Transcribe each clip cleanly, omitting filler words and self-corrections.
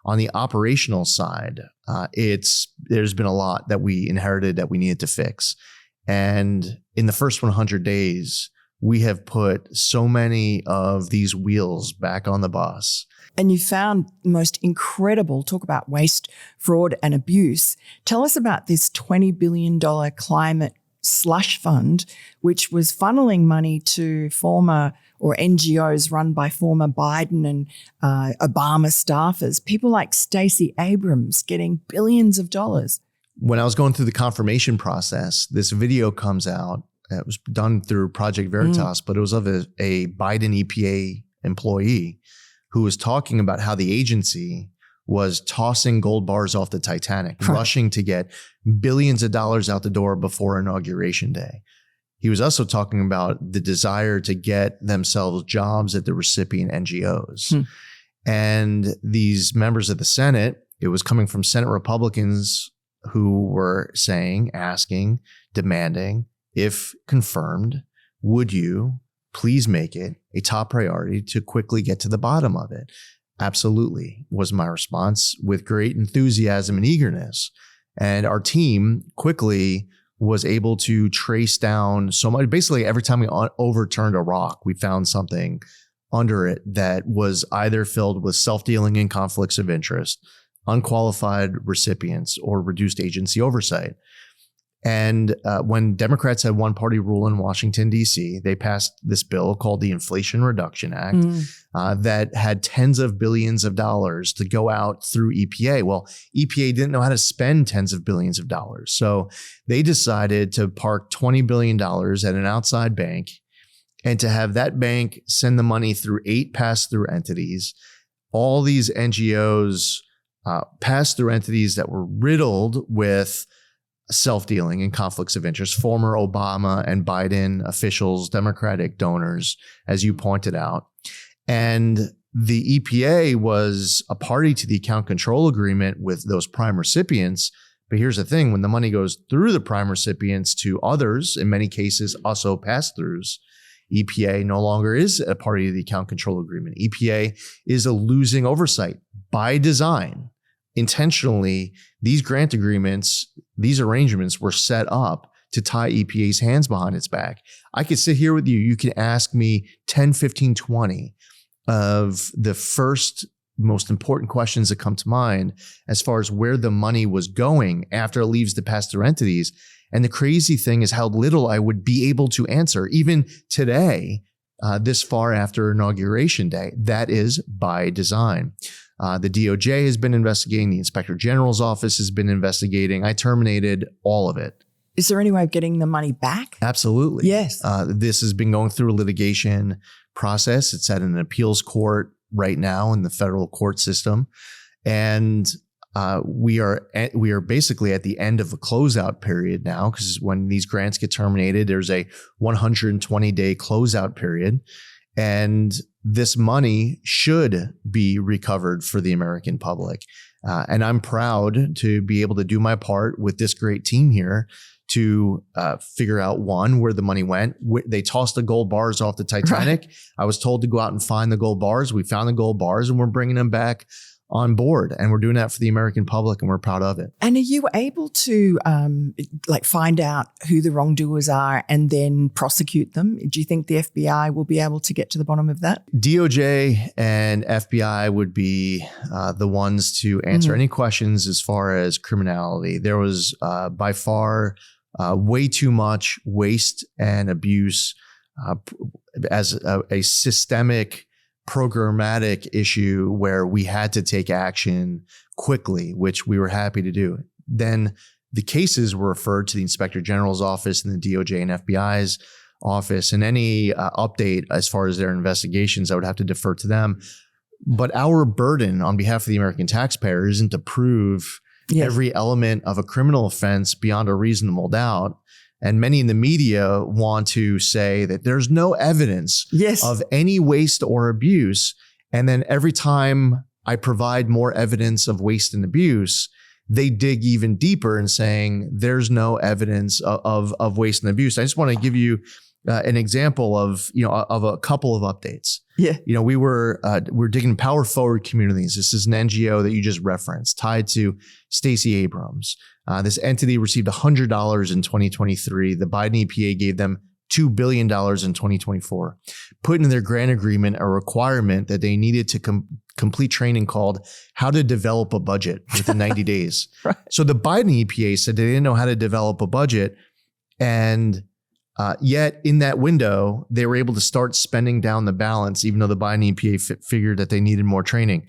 On the operational side, there's been a lot that we inherited that we needed to fix. And in the first 100 days, we have put so many of these wheels back on the bus. And you found the most incredible, talk about waste, fraud and abuse. Tell us about this $20 billion climate slush fund, which was funneling money to former or NGOs run by former Biden and Obama staffers, people like Stacey Abrams getting billions of dollars. When I was going through the confirmation process, this video comes out. It was done through Project Veritas, but it was of a Biden EPA employee who was talking about how the agency was tossing gold bars off the Titanic, rushing to get billions of dollars out the door before Inauguration Day. He was also talking about the desire to get themselves jobs at the recipient NGOs. And these members of the Senate, it was coming from Senate Republicans who were saying, asking, demanding, if confirmed, would you please make it a top priority to quickly get to the bottom of it? Absolutely, was my response with great enthusiasm and eagerness. And our team quickly was able to trace down so much. Basically, every time we overturned a rock, we found something under it that was either filled with self-dealing and conflicts of interest, unqualified recipients, or reduced agency oversight. And when Democrats had one party rule in Washington, D.C., they passed this bill called the Inflation Reduction Act that had tens of billions of dollars to go out through EPA. Well, EPA didn't know how to spend tens of billions of dollars. So they decided to park $20 billion at an outside bank and to have that bank send the money through 8 pass-through entities. All these NGOs, pass-through entities that were riddled with self-dealing and conflicts of interest, former Obama and Biden officials, Democratic donors, as you pointed out. And the EPA was a party to the account control agreement with those prime recipients. But here's the thing, when the money goes through the prime recipients to others, in many cases also pass-throughs, EPA no longer is a party to the account control agreement. EPA is a losing oversight by design. Intentionally, these grant agreements, these arrangements were set up to tie EPA's hands behind its back. I could sit here with you. You can ask me 10, 15, 20 of the first most important questions that come to mind as far as where the money was going after it leaves the pass-through entities. And the crazy thing is how little I would be able to answer, even today, this far after Inauguration Day. That is by design. The DOJ has been investigating. The Inspector General's office has been investigating. I terminated all of it. Is there any way of getting the money back? Absolutely. Yes. This has been going through a litigation process. It's at an appeals court right now in the federal court system. And we are basically at the end of a closeout period now, because when these grants get terminated, there's a 120-day closeout period. And this money should be recovered for the American public. And I'm proud to be able to do my part with this great team here to figure out, one, where the money went. They tossed the gold bars off the Titanic. Right. I was told to go out and find the gold bars. We found the gold bars and we're bringing them back on board. And we're doing that for the American public and we're proud of it. And are you able to find out who the wrongdoers are and then prosecute them? Do you think the FBI will be able to get to the bottom of that? DOJ and FBI would be the ones to answer any questions as far as criminality. There was by far way too much waste and abuse as a systemic programmatic issue where we had to take action quickly, which we were happy to do. Then the cases were referred to the Inspector General's office and the DOJ and FBI's office, and any update as far as their investigations, I would have to defer to them. But our burden on behalf of the American taxpayer isn't to prove every element of a criminal offense beyond a reasonable doubt. And many in the media want to say that there's no evidence of any waste or abuse. And then every time I provide more evidence of waste and abuse, they dig even deeper in saying there's no evidence of waste and abuse. I just want to give you an example of a couple of updates. Yeah. We're digging Power Forward Communities. This is an NGO that you just referenced, tied to Stacey Abrams. This entity received $100 in 2023. The Biden EPA gave them $2 billion in 2024, put in their grant agreement a requirement that they needed to complete training called How to Develop a Budget within 90 days. Right. So the Biden EPA said they didn't know how to develop a budget. And yet in that window, they were able to start spending down the balance, even though the Biden EPA figured that they needed more training.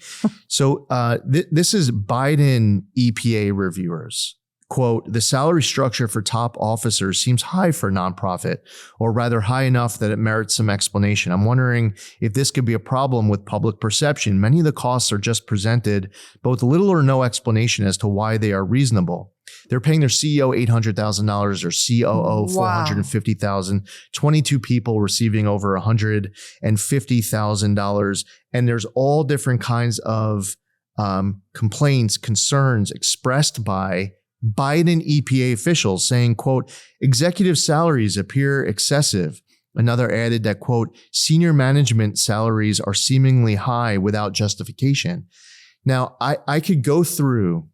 So this is Biden EPA reviewers. Quote, the salary structure for top officers seems high for a nonprofit, or rather high enough that it merits some explanation. I'm wondering if this could be a problem with public perception. Many of the costs are just presented, but with little or no explanation as to why they are reasonable. They're paying their CEO $800,000 or COO $450,000, 22 people receiving over $150,000. And there's all different kinds of complaints, concerns expressed by Biden EPA officials saying, quote, executive salaries appear excessive. Another added that, quote, senior management salaries are seemingly high without justification. Now, I could go through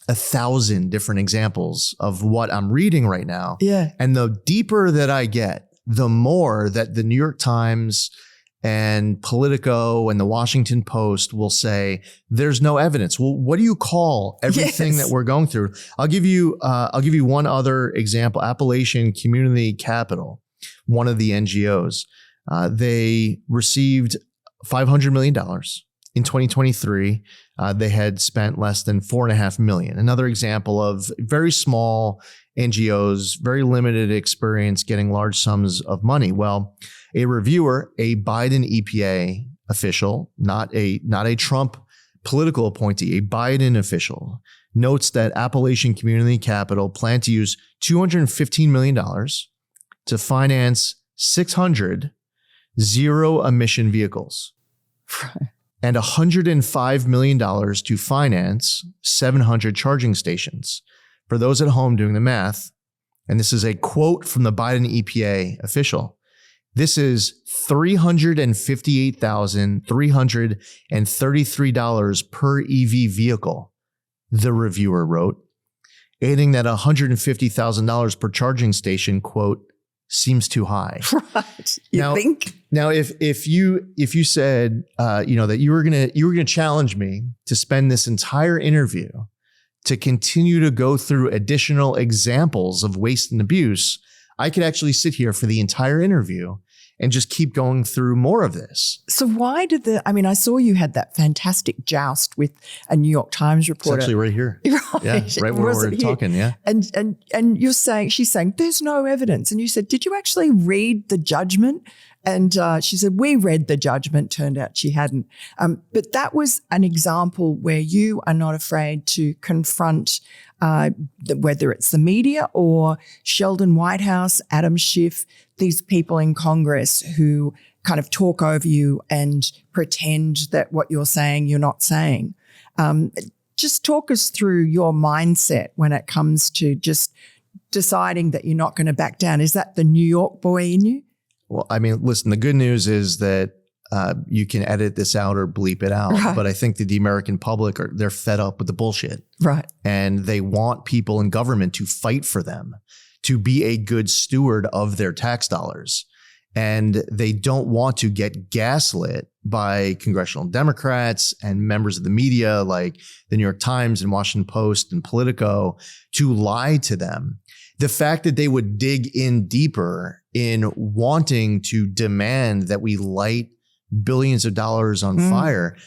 1,000 different examples of what I'm reading right now. Yeah. And the deeper that I get, the more that the New York Times and Politico and the Washington Post will say there's no evidence. Well, what do you call everything that we're going through? I'll give you one other example. Appalachian Community Capital, one of the NGOs, they received $500 million in 2023. They had spent less than $4.5 million. Another example of very small NGOs, very limited experience getting large sums of money. Well, a reviewer, a Biden EPA official, not a Trump political appointee, a Biden official, notes that Appalachian Community Capital planned to use $215 million to finance 600 zero-emission vehicles. And $105 million to finance 700 charging stations. For those at home doing the math, and this is a quote from the Biden EPA official, this is $358,333 per EV vehicle, the reviewer wrote, adding that $150,000 per charging station, quote, seems too high. Right. You think? Now, if you said that you were gonna challenge me to spend this entire interview to continue to go through additional examples of waste and abuse, I could actually sit here for the entire interview and just keep going through more of this. So why did I saw you had that fantastic joust with a New York Times reporter. It's actually right here. Right. Yeah, right where we're talking, yeah. And she's saying, there's no evidence. And you said, did you actually read the judgment? And she said, we read the judgment. Turned out she hadn't. But that was an example where you are not afraid to confront whether it's the media or Sheldon Whitehouse, Adam Schiff, these people in Congress who kind of talk over you and pretend that what you're saying, you're not saying. Just talk us through your mindset when it comes to just deciding that you're not going to back down. Is that the New York boy in you? Well, I mean, listen, the good news is that you can edit this out or bleep it out. Right. But I think that the American public they're fed up with the bullshit. Right. And they want people in government to fight for them, to be a good steward of their tax dollars. And they don't want to get gaslit by congressional Democrats and members of the media like the New York Times and Washington Post and Politico to lie to them. The fact that they would dig in deeper in wanting to demand that we light billions of dollars on fire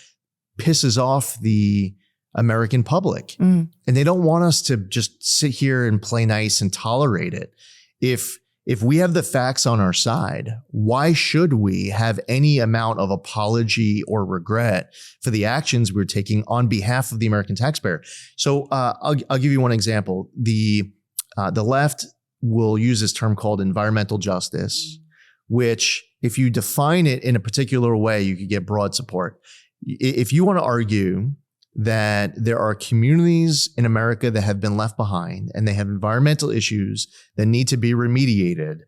pisses off the American public. And they don't want us to just sit here and play nice and tolerate it. If we have the facts on our side, why should we have any amount of apology or regret for the actions we're taking on behalf of the American taxpayer? So I'll give you one example. The left will use this term called environmental justice, which if you define it in a particular way, you could get broad support. If you want to argue that there are communities in America that have been left behind and they have environmental issues that need to be remediated,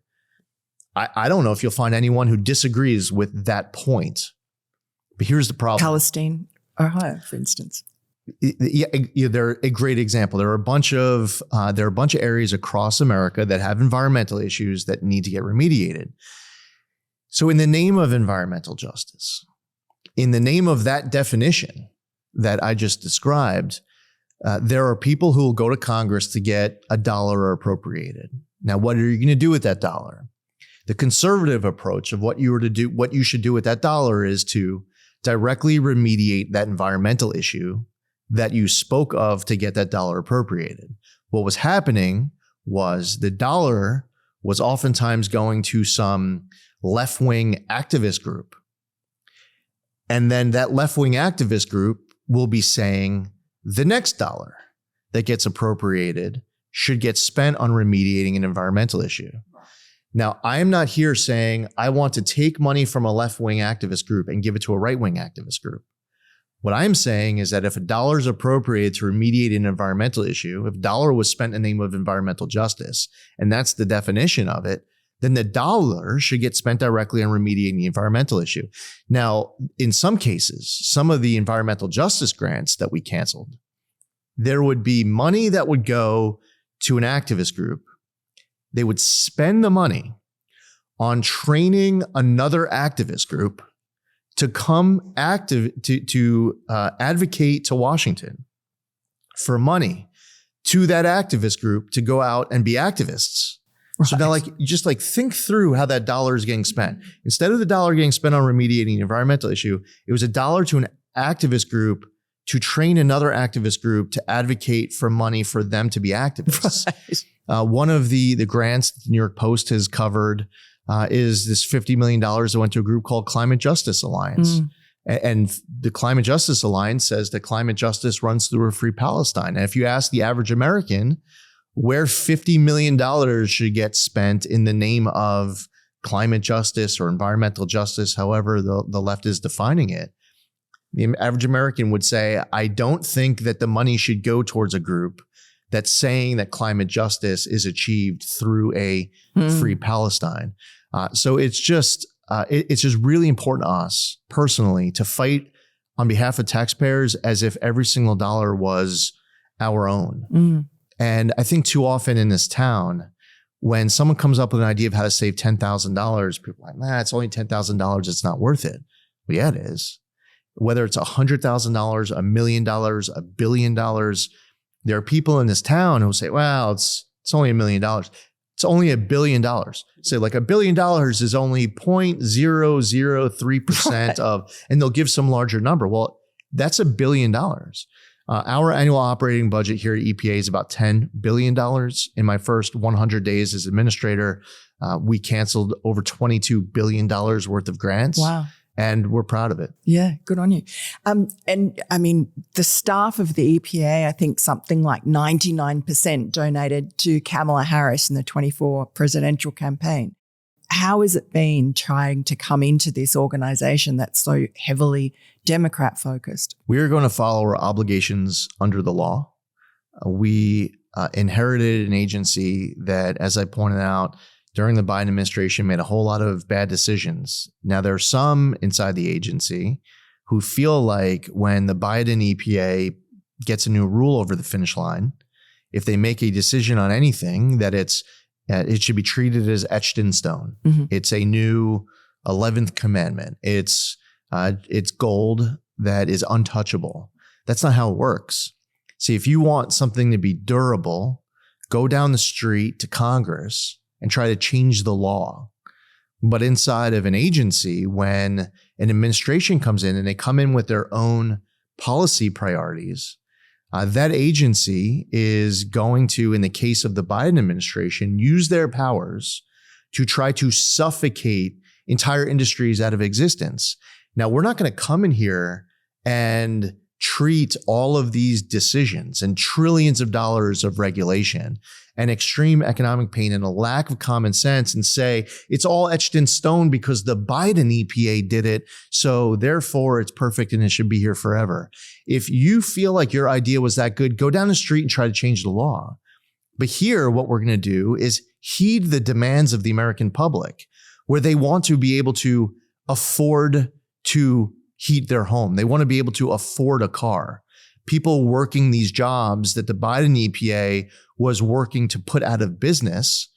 I don't know if you'll find anyone who disagrees with that point. But here's the problem. Palestine, Ohio, for instance. Yeah, they're a great example. There are a bunch of areas across America that have environmental issues that need to get remediated. So in the name of environmental justice, in the name of that definition that I just described, there are people who will go to Congress to get $1 appropriated. Now, what are you going to do with that dollar? The conservative approach of what you should do with that dollar is to directly remediate that environmental issue that you spoke of to get that dollar appropriated. What was happening was the dollar was oftentimes going to some left-wing activist group. And then that left-wing activist group will be saying the next dollar that gets appropriated should get spent on remediating an environmental issue. Now, I am not here saying I want to take money from a left-wing activist group and give it to a right-wing activist group. What I'm saying is that if $1 is appropriated to remediate an environmental issue, if $1 was spent in the name of environmental justice, and that's the definition of it, then the dollar should get spent directly on remediating the environmental issue. Now, in some cases, some of the environmental justice grants that we canceled, there would be money that would go to an activist group. They would spend the money on training another activist group to come to advocate to Washington for money to that activist group to go out and be activists. Right. So now, you just think through how that dollar is getting spent. Instead of the dollar getting spent on remediating the environmental issue, it was $1 to an activist group to train another activist group to advocate for money for them to be activists. Right. One of the grants that the New York Post has covered is this $50 million that went to a group called Climate Justice Alliance. And the Climate Justice Alliance says that climate justice runs through a free Palestine. And if you ask the average American where $50 million should get spent in the name of climate justice or environmental justice, however the left is defining it, the average American would say, I don't think that the money should go towards a group that's saying that climate justice is achieved through a free Palestine. So it's just really important to us personally to fight on behalf of taxpayers as if every single dollar was our own. And I think too often in this town, when someone comes up with an idea of how to save $10,000, people are like, it's only $10,000. It's not worth it. Well, yeah, it is. Whether it's $100,000, $1 million, $1 billion, there are people in this town who say, well, it's only $1 million. It's only $1 billion. So $1 billion is only 0.003% of, and they'll give some larger number. Well, that's $1 billion. Our annual operating budget here at EPA is about $10 billion. In my first 100 days as administrator, we canceled over $22 billion worth of grants. Wow. And we're proud of it. Yeah, good on you. And I mean, the staff of the EPA, I think something like 99% donated to Kamala Harris in the 24 presidential campaign. How has it been trying to come into this organization that's so heavily Democrat focused? We are going to follow our obligations under the law. We inherited an agency that, as I pointed out, during the Biden administration made a whole lot of bad decisions. Now, there are some inside the agency who feel like when the Biden EPA gets a new rule over the finish line, if they make a decision on anything, that it should be treated as etched in stone. It's a new 11th commandment. It's gold that is untouchable. That's not how it works. See, if you want something to be durable, go down the street to Congress and try to change the law. But inside of an agency, when an administration comes in and they come in with their own policy priorities, that agency is going to, in the case of the Biden administration, use their powers to try to suffocate entire industries out of existence. Now, we're not going to come in here and treat all of these decisions and trillions of dollars of regulation and extreme economic pain and a lack of common sense and say it's all etched in stone because the Biden EPA did it, so therefore it's perfect and it should be here forever. If you feel like your idea was that good, go down the street and try to change the law. But here, what we're going to do is heed the demands of the American public. where they want to be able to afford to heat their home. They want to be able to afford a car. People working these jobs that the Biden EPA was working to put out of business,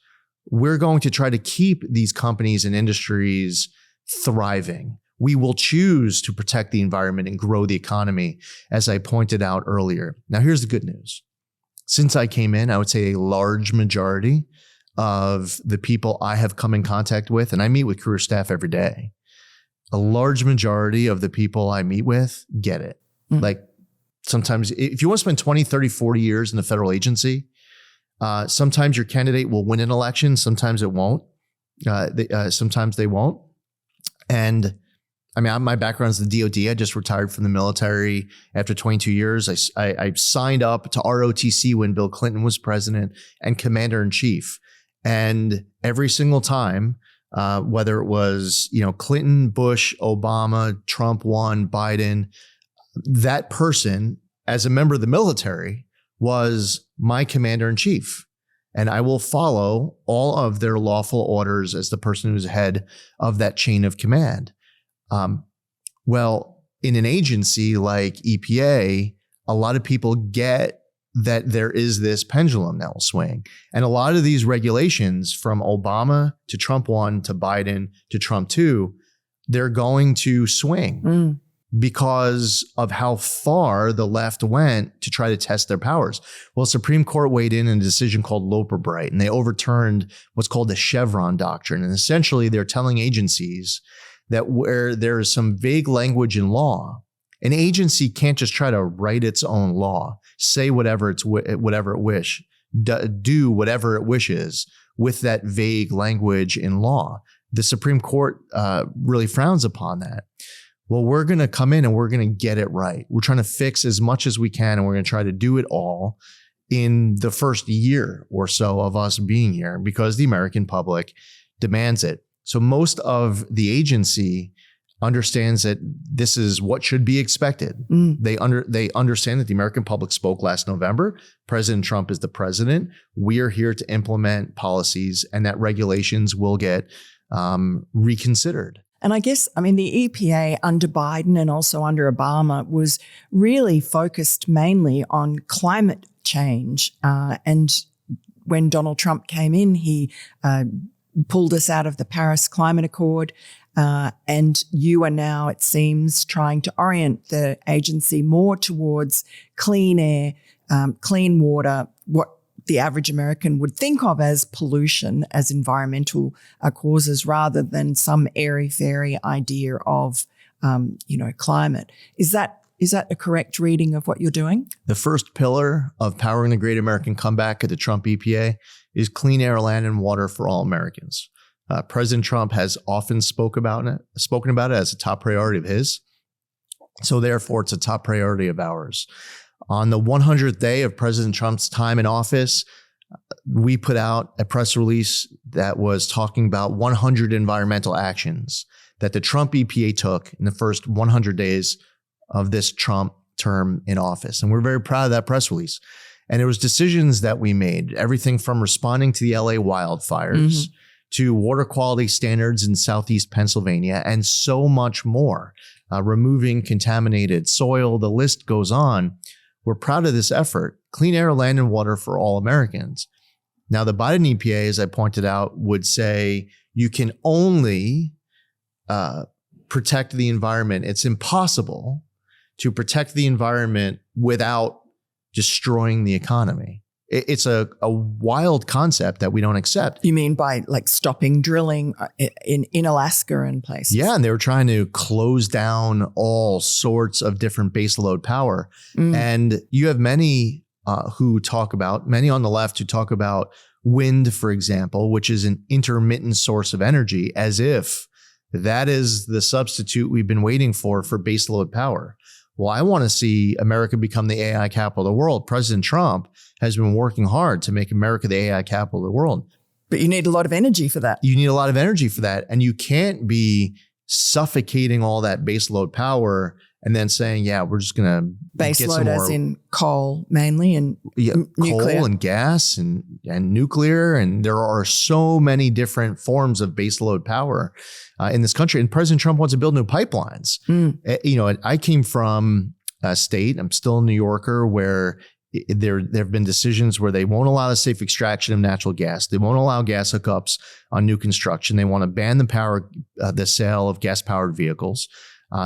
we're going to try to keep these companies and industries thriving. We will choose to protect the environment and grow the economy, as I pointed out earlier. Now, here's the good news. Since I came in, I would say a large majority of the people I have come in contact with, and I meet with career staff every day, a large majority of the people I meet with get it. Like sometimes if you want to spend 20, 30, 40 years in a federal agency, sometimes your candidate will win an election. Sometimes it won't. Sometimes they won't. And I mean, my background is the DOD. I just retired from the military after 22 years. I signed up to ROTC when Bill Clinton was president and commander in chief. And every single time, whether it was, Clinton, Bush, Obama, Trump won, Biden, that person as a member of the military was my commander in chief. And I will follow all of their lawful orders as the person who's head of that chain of command. Well, in an agency like EPA, a lot of people get that there is this pendulum that will swing. And a lot of these regulations from Obama to Trump 1 to Biden to Trump 2, they're going to swing because of how far the left went to try to test their powers. Well, Supreme Court weighed in a decision called Loper-Bright, and they overturned what's called the Chevron doctrine. And essentially, they're telling agencies that where there is some vague language in law, an agency can't just try to write its own law, say whatever it do whatever it wishes with that vague language in law. The Supreme Court really frowns upon that. Well, we're going to come in and we're going to get it right. We're trying to fix as much as we can, and we're going to try to do it all in the first year or so of us being here because the American public demands it. So most of the agency understands that this is what should be expected. They understand that the American public spoke last November. President Trump is the president. We are here to implement policies, and that regulations will get reconsidered. And I guess, the EPA under Biden and also under Obama was really focused mainly on climate change. And when Donald Trump came in, he pulled us out of the Paris Climate Accord. And you are now, it seems, trying to orient the agency more towards clean air, clean water, what the average American would think of as pollution, as environmental causes, rather than some airy-fairy idea of, climate. Is that a correct reading of what you're doing? The first pillar of powering the great American comeback at the Trump EPA is clean air, land, and water for all Americans. President Trump has often spoken about it as a top priority of his. So therefore, it's a top priority of ours. On the 100th day of President Trump's time in office, we put out a press release that was talking about 100 environmental actions that the Trump EPA took in the first 100 days of this Trump term in office. And we're very proud of that press release. And it was decisions that we made, everything from responding to the LA wildfires to water quality standards in Southeast Pennsylvania, and so much more, removing contaminated soil. The list goes on. We're proud of this effort, clean air, land, and water for all Americans. Now, the Biden EPA, as I pointed out, would say you can only protect the environment. It's impossible to protect the environment without destroying the economy. It's a wild concept that we don't accept. You mean by stopping drilling in Alaska and places? Yeah, and they were trying to close down all sorts of different baseload power. And you have many on the left who talk about wind, for example, which is an intermittent source of energy, as if that is the substitute we've been waiting for baseload power. Well, I want to see America become the AI capital of the world. President Trump has been working hard to make America the AI capital of the world. But you need a lot of energy for that. You need a lot of energy for that. And you can't be suffocating all that baseload power and then saying, yeah, we're just going to base load as in coal mainly and nuclear. Coal and gas and nuclear. And there are so many different forms of base load power in this country. And President Trump wants to build new pipelines. I came from a state, I'm still a New Yorker, where there have been decisions where they won't allow the safe extraction of natural gas. They won't allow gas hookups on new construction. They want to ban the sale of gas-powered vehicles.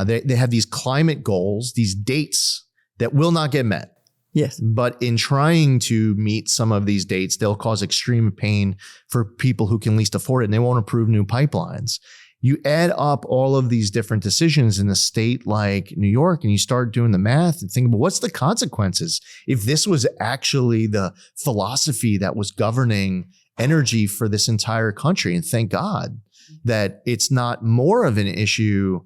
They have these climate goals, these dates that will not get met. Yes. But in trying to meet some of these dates, they'll cause extreme pain for people who can least afford it, and they won't approve new pipelines. You add up all of these different decisions in a state like New York, and you start doing the math and think, well, what's the consequences if this was actually the philosophy that was governing energy for this entire country? And thank God that it's not more of an issue,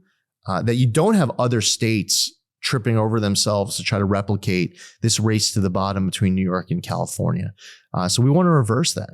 that you don't have other states tripping over themselves to try to replicate this race to the bottom between New York and California. So we want to reverse that.